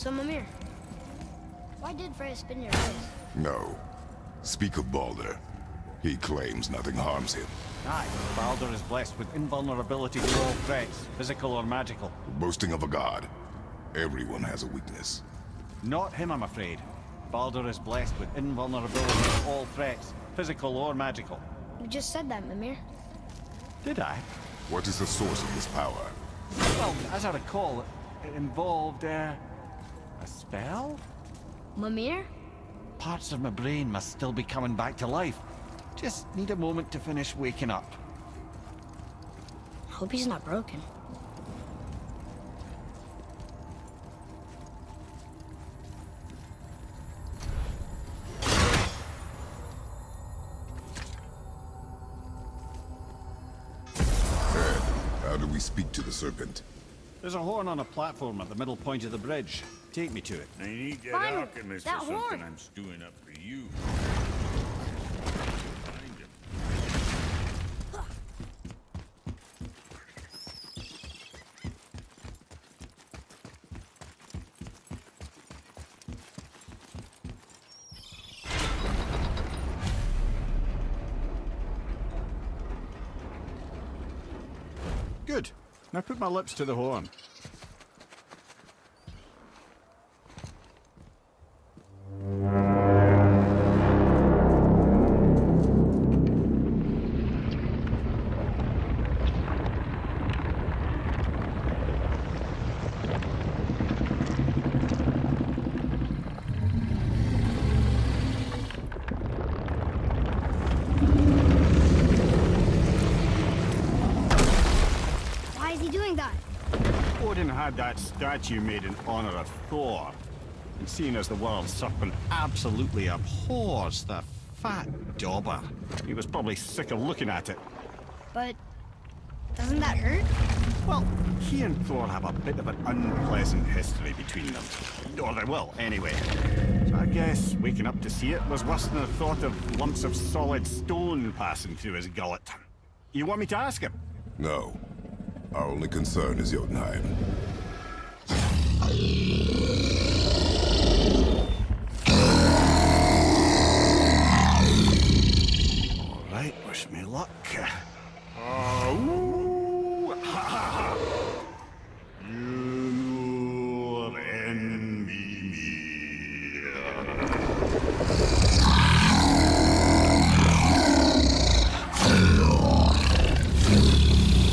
So, Mimir, why did Freya spin your rays? No. Speak of Baldur. He claims nothing harms him. Aye, Baldur is blessed with invulnerability to all threats, physical or magical. Boasting of a god. Everyone has a weakness. Not him, I'm afraid. Baldur is blessed with invulnerability to all threats, physical or magical. You just said that, Mimir. Did I? What is the source of this power? Well, as I recall, it involved, a spell? Mimir? Parts of my brain must still be coming back to life. Just need a moment to finish waking up. Hope he's not broken. Ed, how do we speak to the serpent? There's a horn on a platform at the middle point of the bridge. Take me to it. I need that Find him. alchemist That for something horn. I'm stewing up for you. Find him. Good. Now put my lips to the horn. Why is he doing that? Odin had that statue made in honor of Thor. And seeing as the world serpent absolutely abhors the fat dauber, he was probably sick of looking at it. But doesn't that hurt? Well, he and Thor have a bit of an unpleasant history between them. Or they will, anyway. So I guess waking up to see it was worse than the thought of lumps of solid stone passing through his gullet. You want me to ask him? No. Our only concern is Jotunheim. All right, wish me luck. Ooh, ha, ha, ha. You envy me.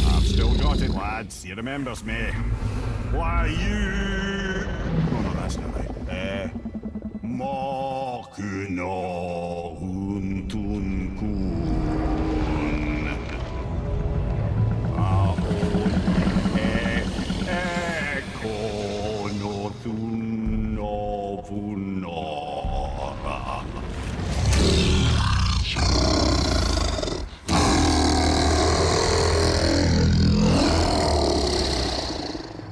I've still got it, lads. He remembers me. Why you? Oh no, that's not right. Makuna huntun kun.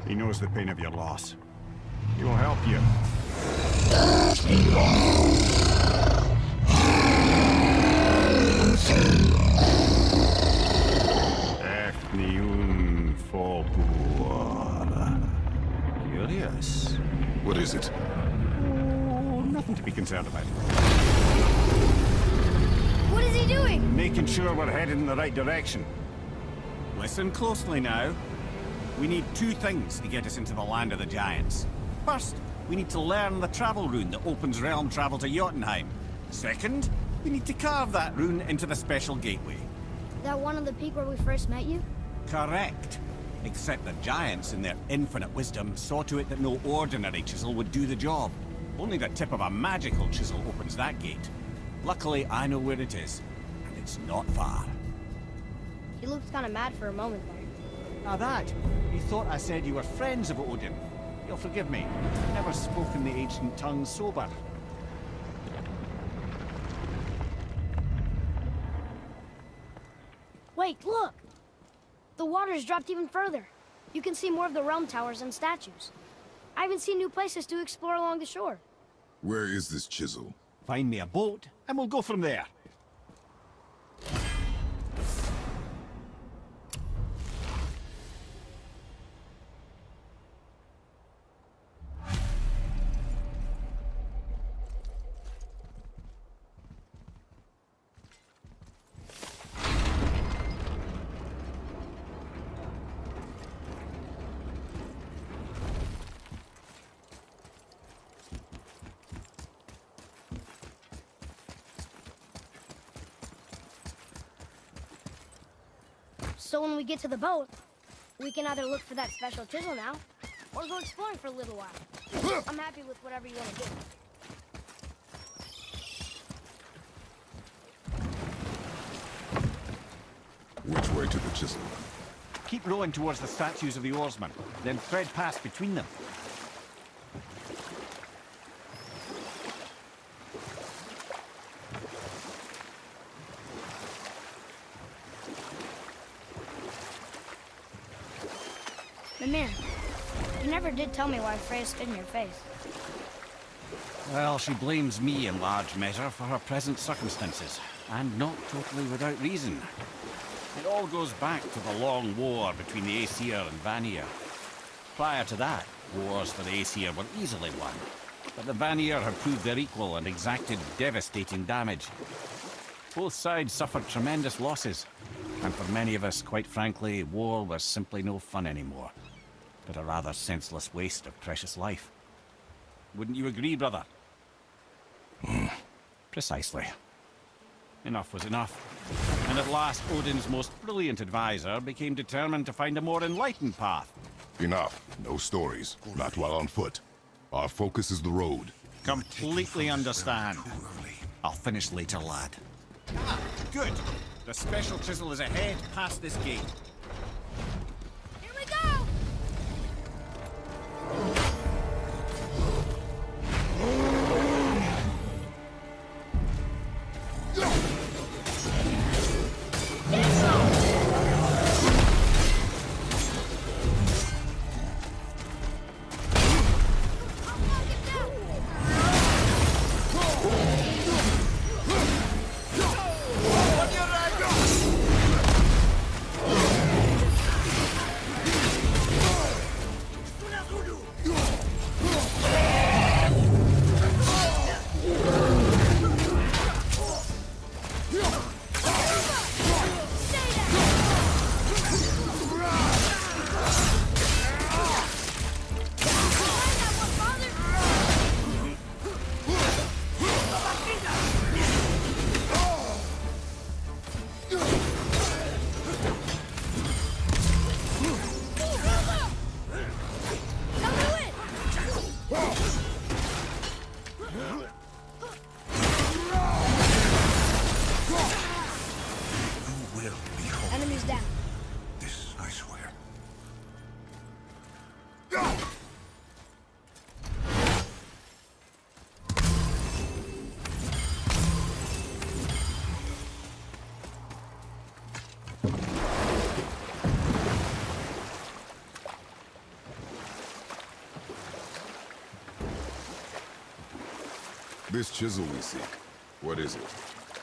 He knows the pain of your loss. He will help you. Efniun Fobur. Curious. What is it? Oh, nothing to be concerned about. What is he doing? Making sure we're headed in the right direction. Listen closely now. We need two things to get us into the land of the giants. First, we need to learn the travel rune that opens realm travel to Jotunheim. Second, we need to carve that rune into the special gateway. That one on the peak where we first met you? Correct. Except the giants, in their infinite wisdom, saw to it that no ordinary chisel would do the job. Only the tip of a magical chisel opens that gate. Luckily, I know where it is, and it's not far. He looked kind of mad for a moment there. Now that, you thought I said you were friends of Odin. You'll forgive me. Never spoken the ancient tongue sober. Wait, look! The water's dropped even further. You can see more of the realm towers and statues. I even see new places to explore along the shore. Where is this chisel? Find me a boat, and we'll go from there. So when we get to the boat, we can either look for that special chisel now, or go exploring for a little while. I'm happy with whatever you want to do. Which way to the chisel? Keep rowing towards the statues of the oarsmen, then thread past between them. Mimir, you never did tell me why Freya spit in your face. Well, she blames me in large measure for her present circumstances, and not totally without reason. It all goes back to the long war between the Aesir and Vanir. Prior to that, wars for the Aesir were easily won, but the Vanir had proved their equal and exacted devastating damage. Both sides suffered tremendous losses, and for many of us, quite frankly, war was simply no fun anymore, but a rather senseless waste of precious life. Wouldn't you agree, brother? Precisely. Enough was enough. And at last, Odin's most brilliant advisor became determined to find a more enlightened path. Enough. No stories. Not while on foot. Our focus is the road. Completely understand. I'll finish later, lad. Ah, good. The special chisel is ahead, past this gate. Here we go! Enemies down. This, I swear. This chisel we seek, what is it?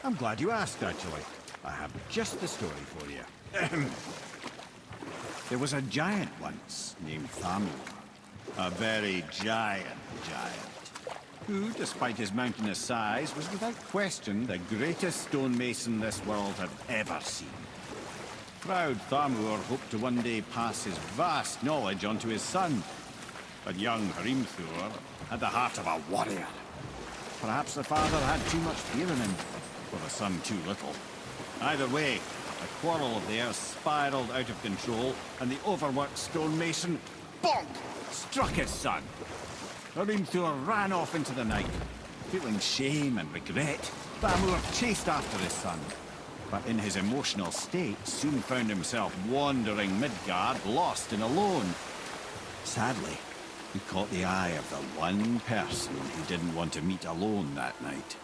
I'm glad you asked, actually. I have just the story for you. There was a giant once named Thamur. A very giant, who, despite his mountainous size, was without question the greatest stonemason this world had ever seen. Proud Thamur hoped to one day pass his vast knowledge on to his son. But young Hrimthur had the heart of a warrior. Perhaps the father had too much fear in him, or the son too little. Either way, a quarrel of theirs spiraled out of control, and the overworked stonemason, bonk, struck his son. Hrimthur ran off into the night. Feeling shame and regret, Thamur chased after his son. But in his emotional state, soon found himself wandering Midgard, lost and alone. Sadly, he caught the eye of the one person he didn't want to meet alone that night,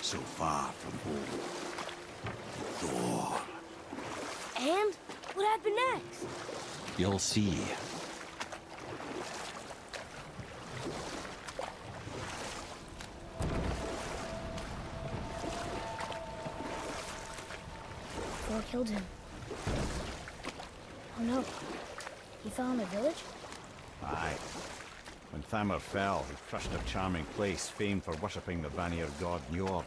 so far from home. Thor. And what happened next? You'll see. Thor killed him. Oh no. He fell in a village? Aye. When Thamur fell, he crushed a charming place famed for worshipping the Vanir god Njord.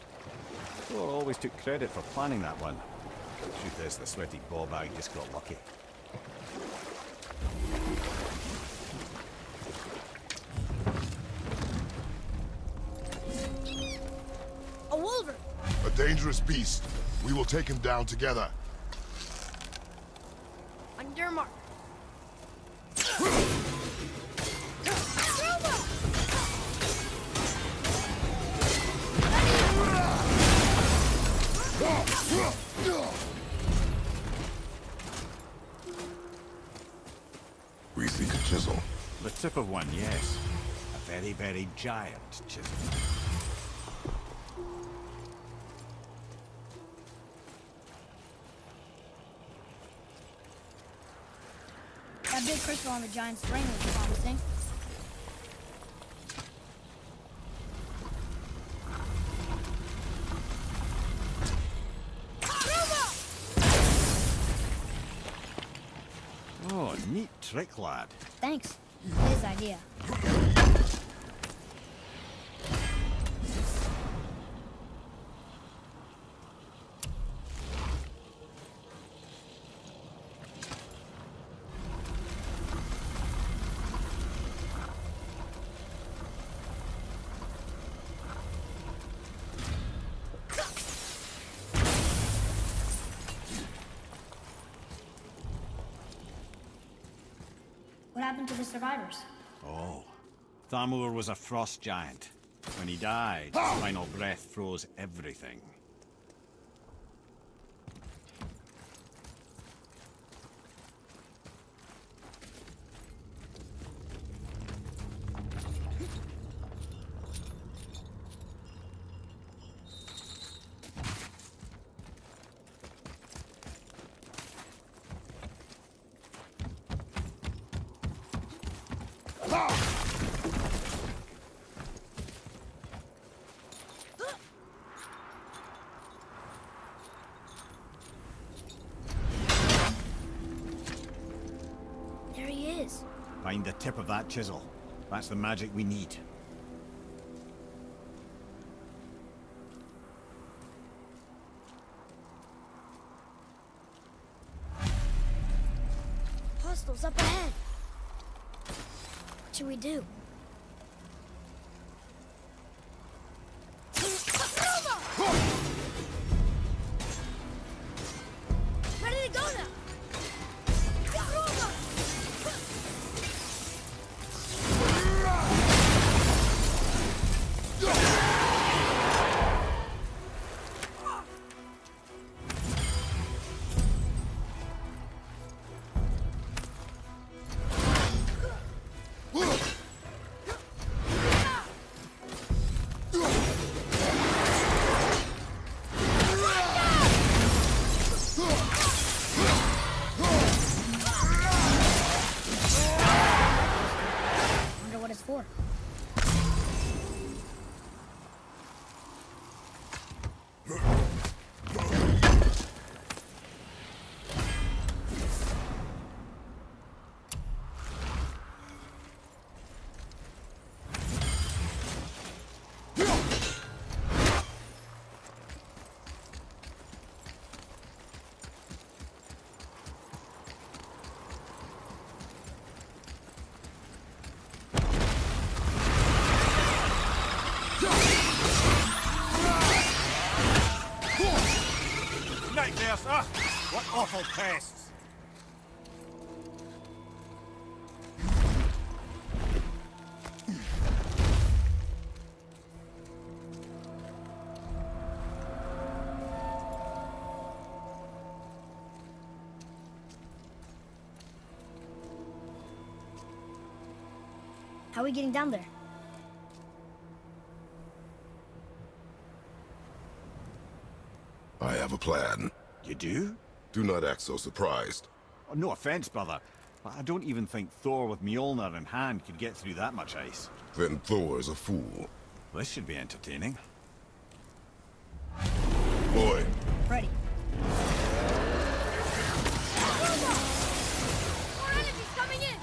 Thor always took credit for planning that one. Truth is, the sweaty ballbag just got lucky. A wolverine! A dangerous beast. We will take him down together. seek a chisel. The tip of one, yes. A very, very giant chisel. That big crystal on the giant's brain was promising. Oh, neat trick, lad. Thanks. His idea. What happened to the survivors? Oh, Thamur was a frost giant. When he died, his final breath froze everything. There he is. Find the tip of that chisel. That's the magic we need. Hostiles up ahead. What should we do? Ready to go now! Wonder what it's for. Nightmares! Ah! What awful pests! How are we getting down there? I have a plan. You do? Do not act so surprised. Oh, no offense, brother, but I don't even think Thor with Mjolnir in hand could get through that much ice. Then Thor's a fool. This should be entertaining. Boy, Ready. More enemies coming in!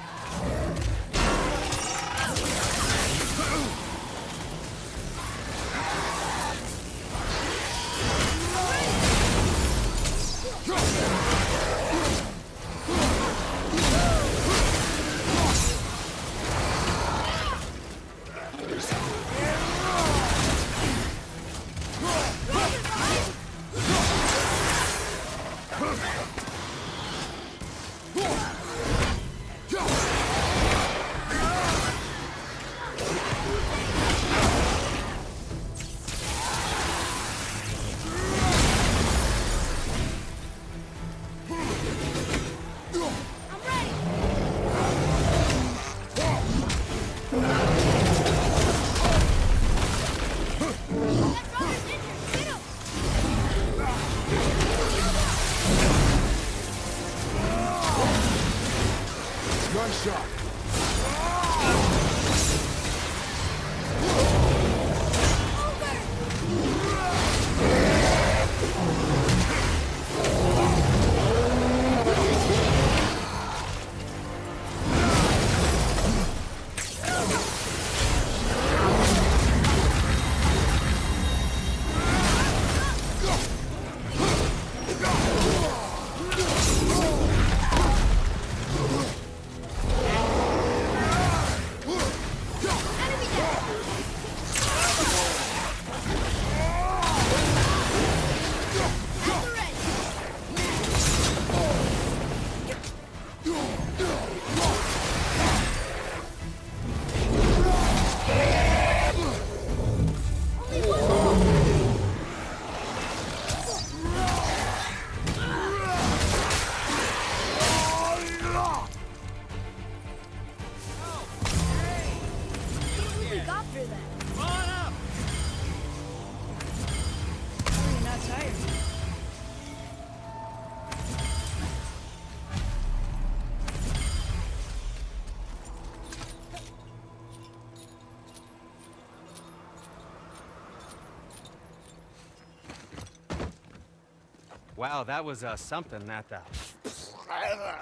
Wow, that was something at the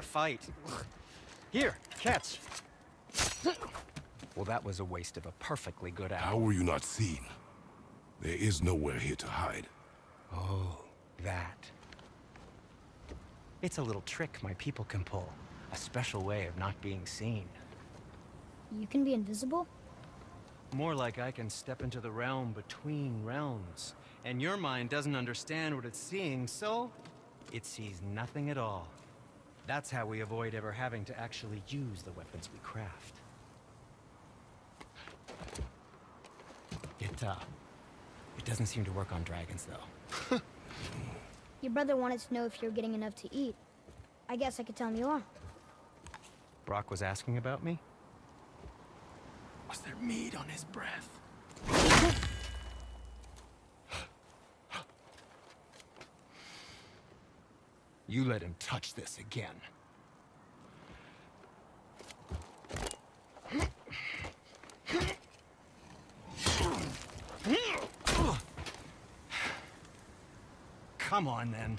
fight. Here, catch. Well, that was a waste of a perfectly good How hour. were you not seen? There is nowhere here to hide. Oh, that. It's a little trick my people can pull. A special way of not being seen. You can be invisible? More like I can step into the realm between realms. And your mind doesn't understand what it's seeing, so it sees nothing at all. That's how we avoid ever having to actually use the weapons we craft. It doesn't seem to work on dragons, though. Your brother wanted to know if you're getting enough to eat. I guess I could tell him you are. Brock was asking about me? Was there meat on his breath? You let him touch this again. Come on, then.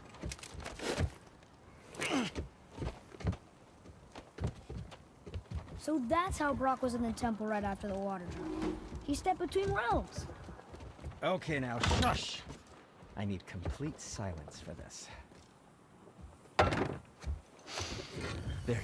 So that's how Brock was in the temple right after the water drop. He stepped between realms. Okay, now shush! I need complete silence for this. There you go.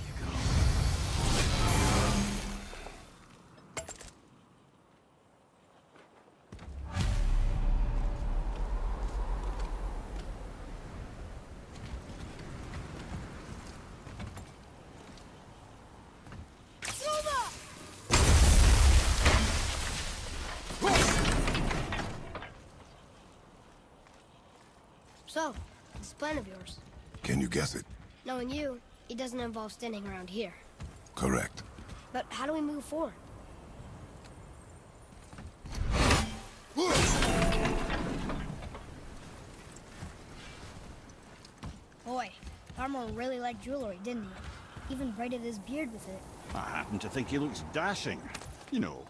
So, this plan of yours. Can you guess it? Knowing you, it doesn't involve standing around here. Correct. But how do we move forward? Boy, Armor really liked jewelry, didn't he? Even braided his beard with it. I happen to think he looks dashing. You know,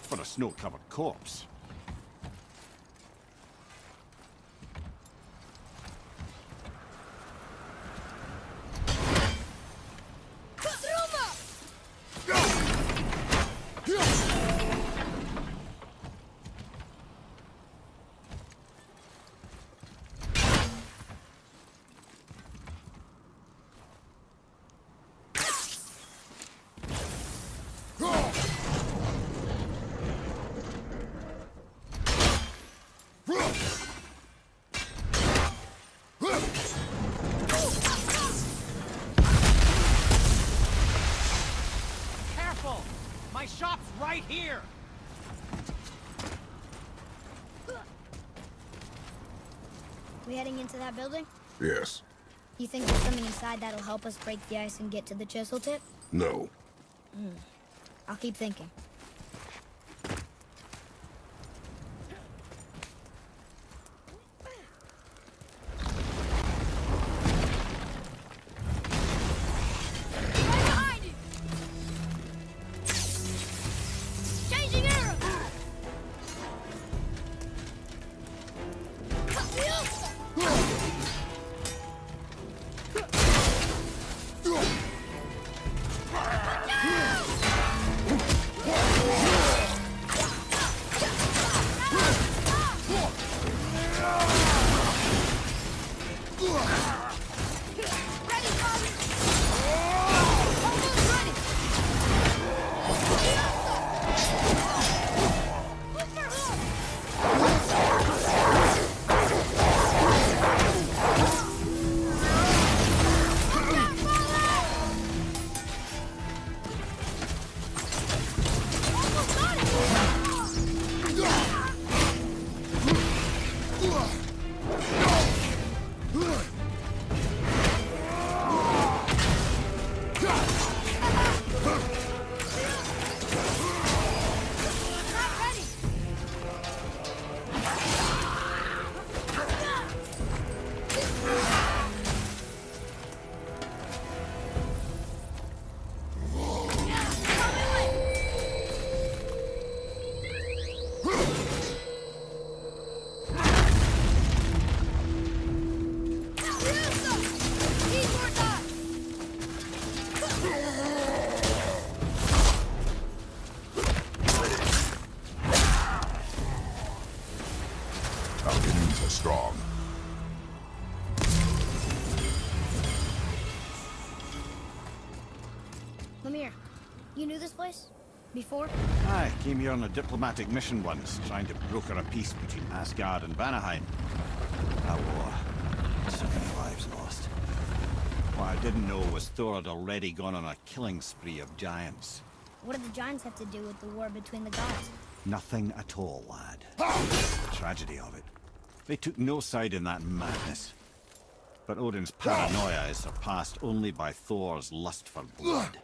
for a snow-covered corpse. Careful! My shop's right here! We heading into that building? Yes. You think there's something inside that'll help us break the ice and get to the chisel tip? No. I'll keep thinking. Changing arrow! You knew this place? Before? I came here on a diplomatic mission once, trying to broker a peace between Asgard and Vanaheim. That war. So many lives lost. What I didn't know was Thor had already gone on a killing spree of giants. What do the giants have to do with the war between the gods? Nothing at all, lad. The tragedy of it. They took no side in that madness. But Odin's paranoia is surpassed only by Thor's lust for blood.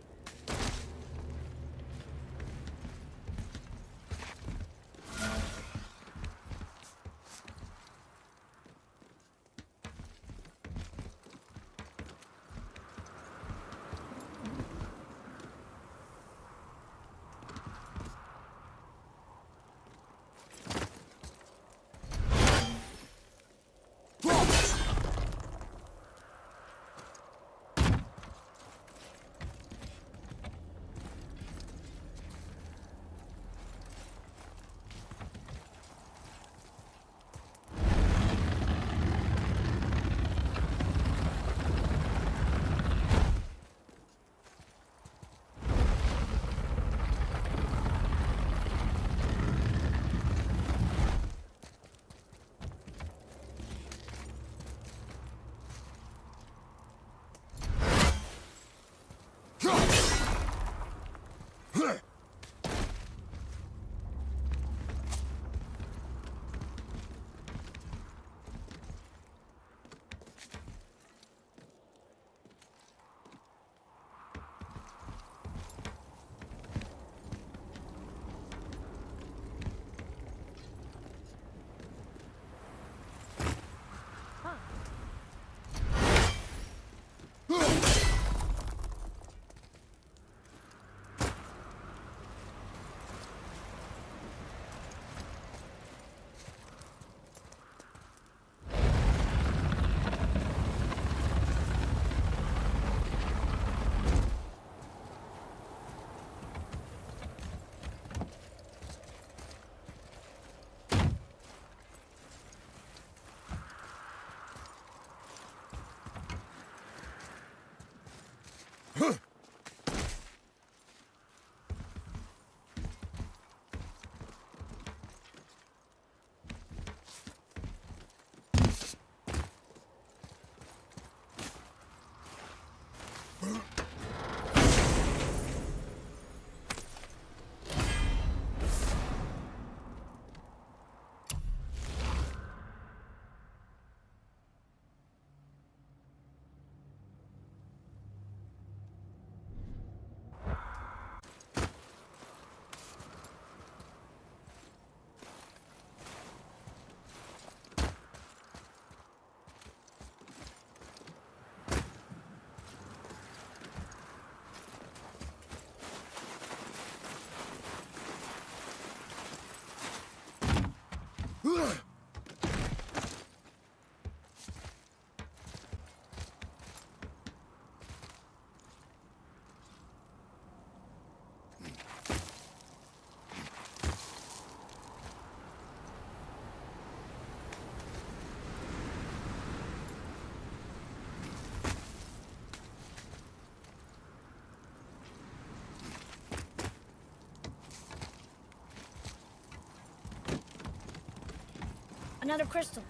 Another crystal.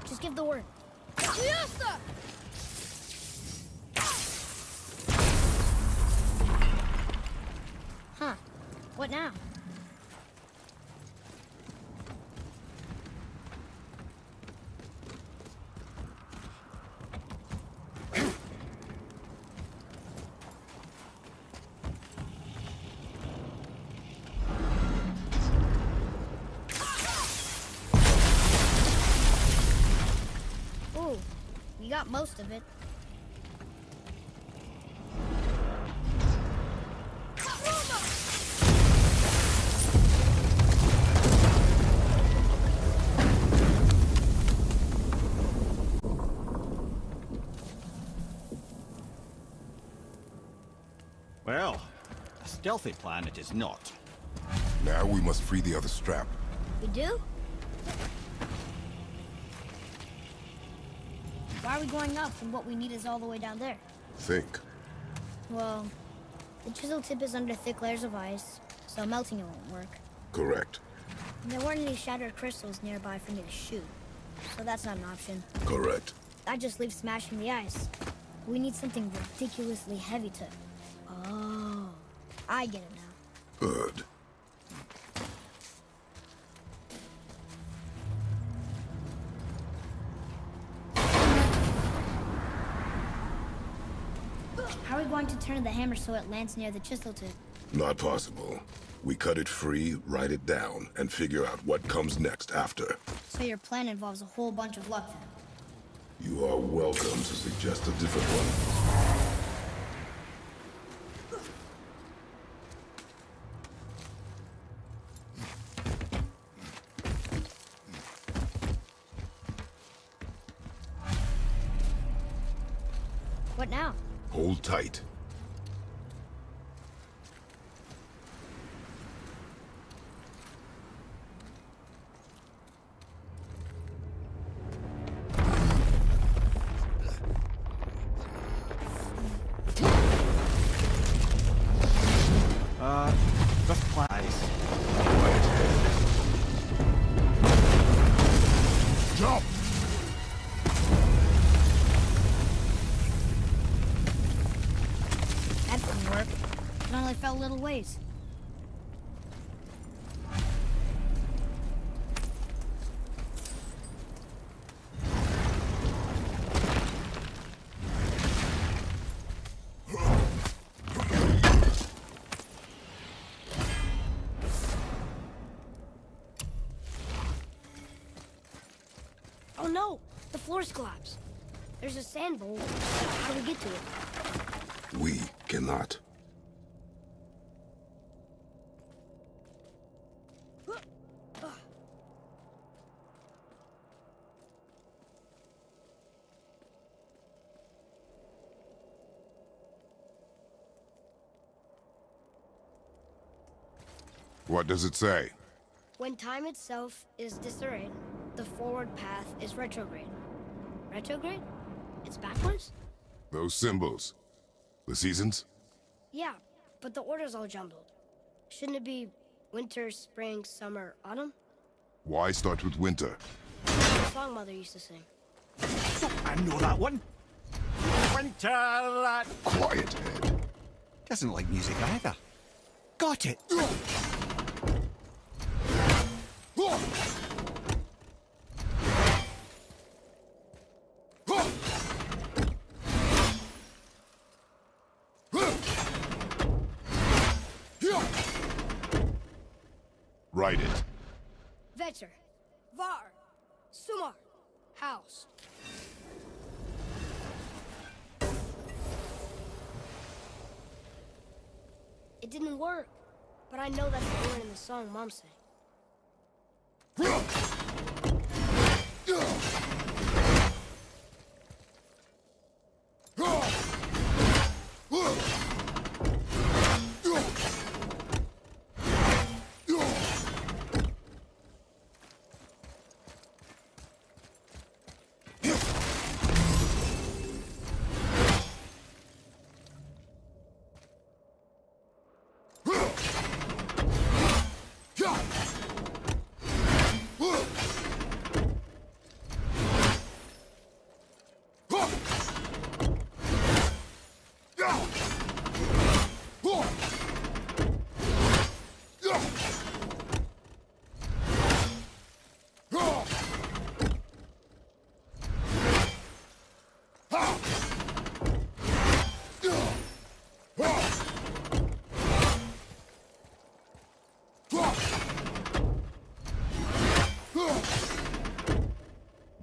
Just give the word. Fiesta! Huh. What now? Ooh, you got most of it. Well, a stealthy plan it is not. Now we must free the other strap. We do? Why are we going up when what we need is all the way down there? Think. Well, The chisel tip is under thick layers of ice, so melting it won't work. Correct. And there weren't any shattered crystals nearby for me to shoot, so that's not an option. Correct. I just leave smashing the ice. We need something ridiculously heavy to... Oh, I get it now. Good. How are we going to turn the hammer so it lands near the chisel tip? Not possible. We cut it free, write it down, and figure out what comes next after. So your plan involves a whole bunch of luck then? You are welcome to suggest a different one. What now? Hold tight. Just plies. Jump! That didn't work. It only fell a little ways. Oh no! The floor's collapsed. There's a sand bowl. How do we get to it? We cannot. What does it say? When time itself is disarrayed, the forward path is retrograde. Retrograde? It's backwards? Those symbols. The seasons? Yeah, but the order's all jumbled. Shouldn't it be winter, spring, summer, autumn? Why start with winter? The song Mother used to sing. I know that one. Winter that Quiet, Ed. doesn't like music either. Got it. Write it. Vetter, Var, Sumar, House. It didn't work, but I know that's the word in the song Mom sang.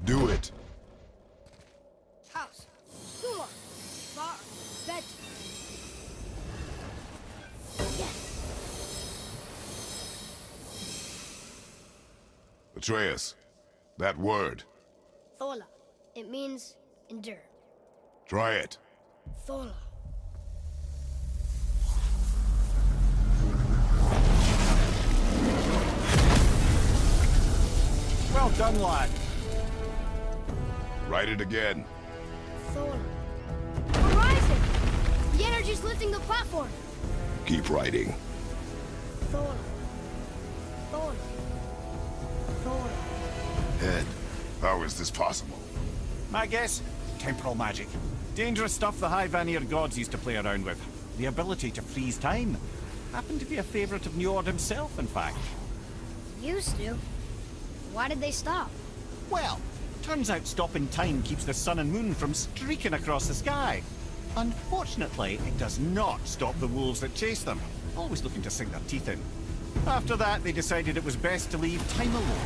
Do it. House, Sumar, Var, Vetter. Yes. Atreus, that word. Thola. It means endure. Try it. Thola. Well done, lad. Write it again. Thola. We're rising! The energy's lifting the platform. Keep writing. Thor. Thor. Thor. Head, how is this possible? My guess? Temporal magic. Dangerous stuff the High Vanir gods used to play around with. The ability to freeze time. Happened to be a favorite of Njord himself, in fact. Used to. Why did they stop? Well, turns out stopping time keeps the sun and moon from streaking across the sky. Unfortunately, it does not stop the wolves that chase them, always looking to sink their teeth in. After that, they decided it was best to leave time alone.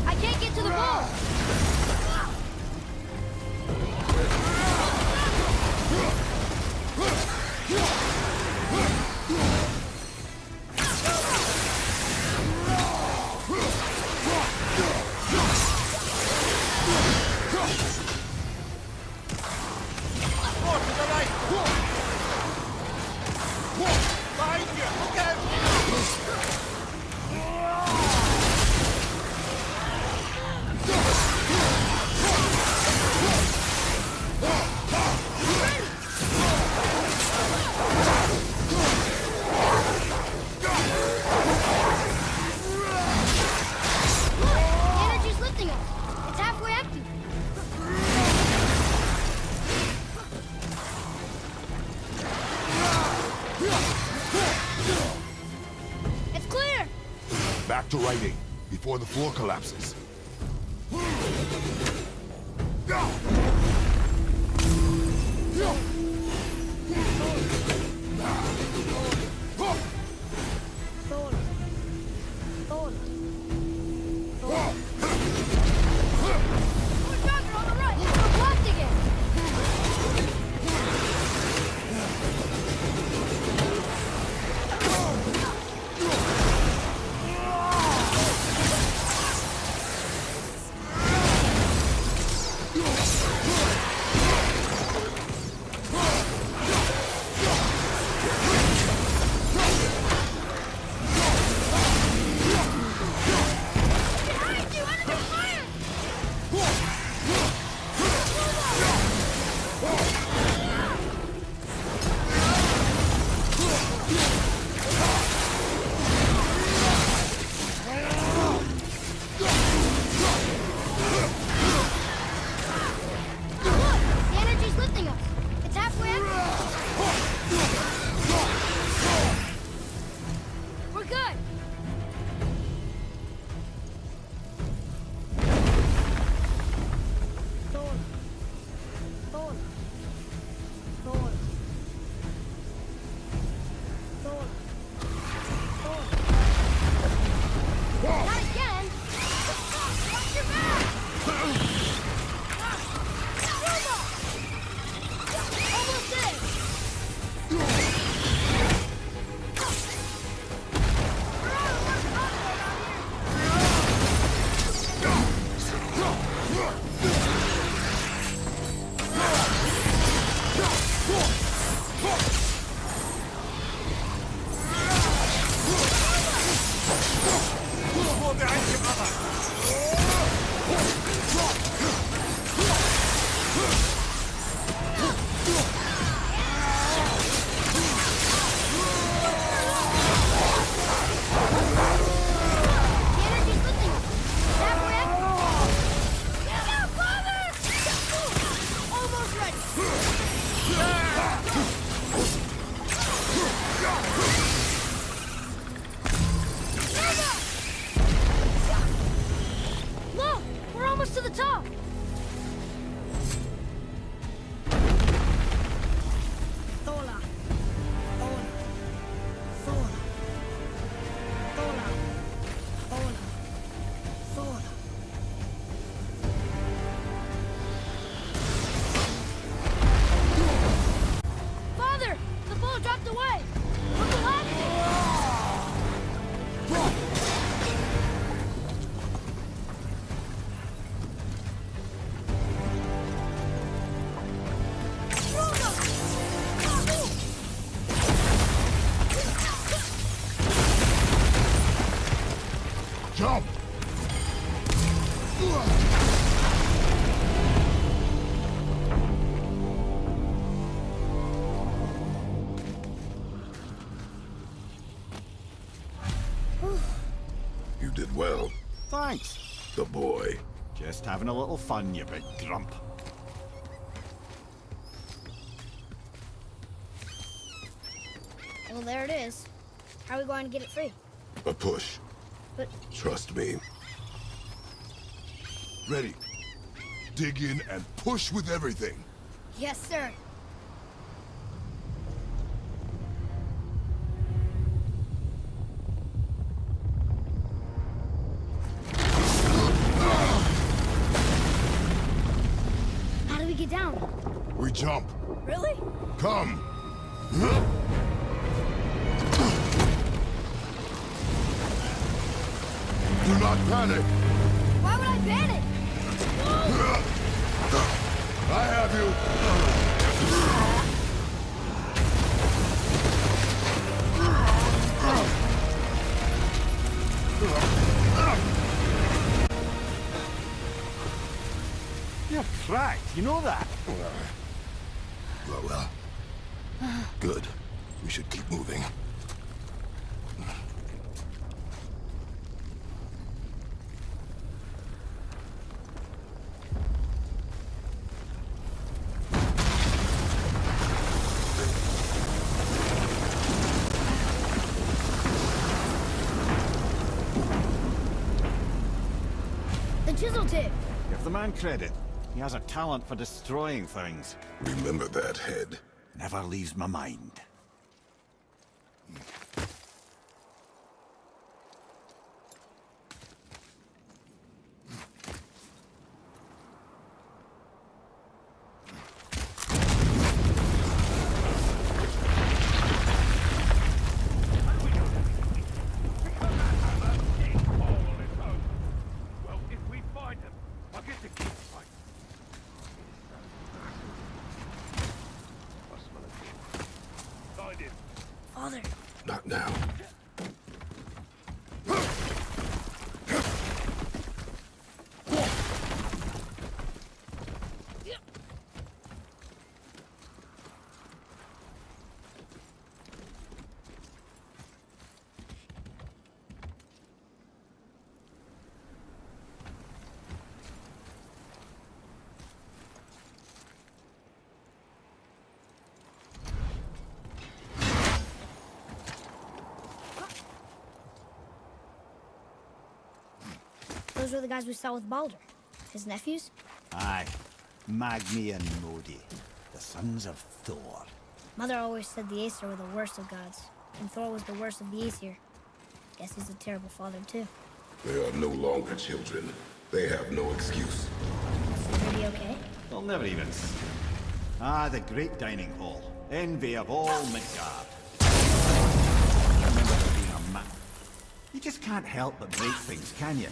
I can't get to the ball! Back to writing, before the floor collapses. Thor. Thor. Thor. More Draugr on the right! We're blocked again! Jump! did well. Thanks. The boy. Just having a little fun, you big grump. Well, there it is. How are we going to get it free? A push. But Trust me. Ready. Dig in and push with everything. yes, sir. How do we get down? We jump. Really? Come. Do not panic. Why would I panic? I have you. You're cracked, you know that? Well. Good. We should keep moving. The chisel tip. Give the man credit. He has a talent for destroying things. Remember that head. Never leaves my mind. Well, if we find them, I'll get the kids fight. Find him. Father, Not now. those were the guys we saw with Baldur. His nephews? Aye. Magni and Modi, the sons of Thor. Mother always said the Aesir were the worst of gods, and Thor was the worst of the Aesir. Guess he's a terrible father, too. They are no longer children. They have no excuse. Is he okay? They'll never even see. Ah, the great dining hall. Envy of all Midgard. I remember there being a map. You just can't help but break things, can you?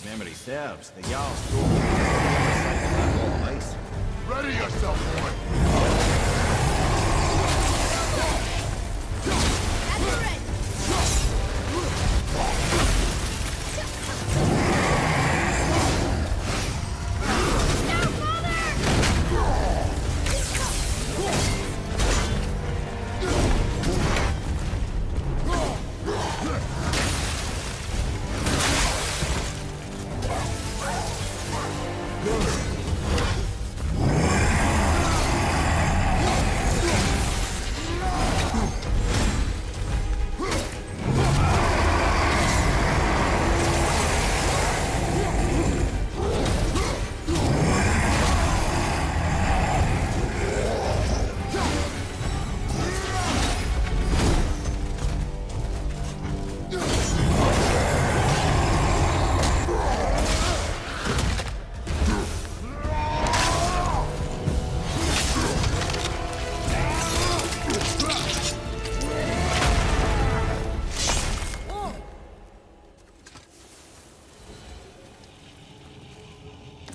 Memory serves. The Jarl's told me that whole place. Ready yourself, boy.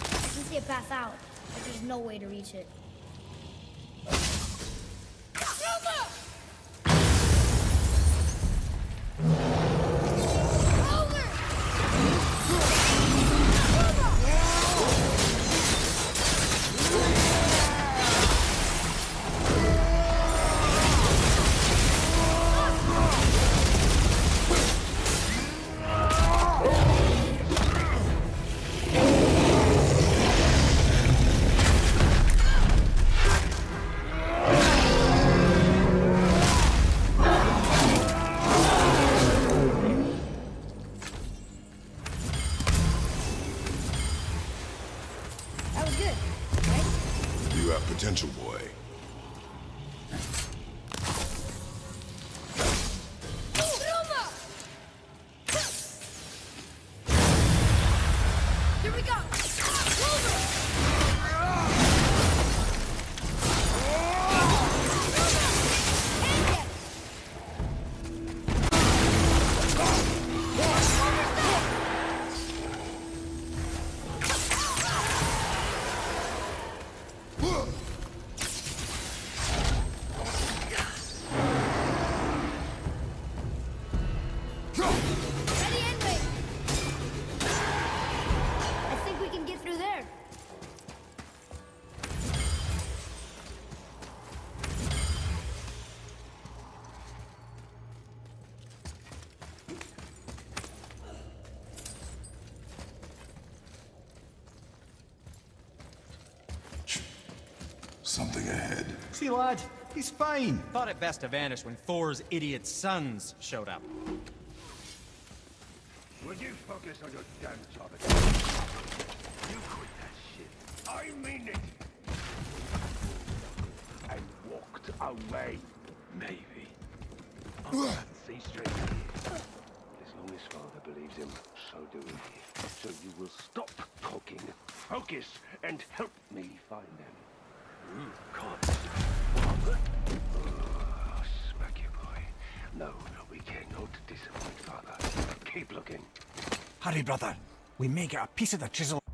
I can see a path out, but there's no way to reach it. Over! potential, boy. Here we go! Ready and wait! I think we can get through there. Something ahead. See, lad, he's fine. Thought it best to vanish when Thor's idiot sons showed up. Will you focus on your damn job again? You quit that shit. I mean it. And walked away. Maybe. See straight. As long as father believes him, so do we. So you will stop talking, focus, and help me find them. Can't. Father? Oh, smack you, boy. No, we cannot disappoint father. Keep looking. Hurry, brother. We may get a piece of the chisel.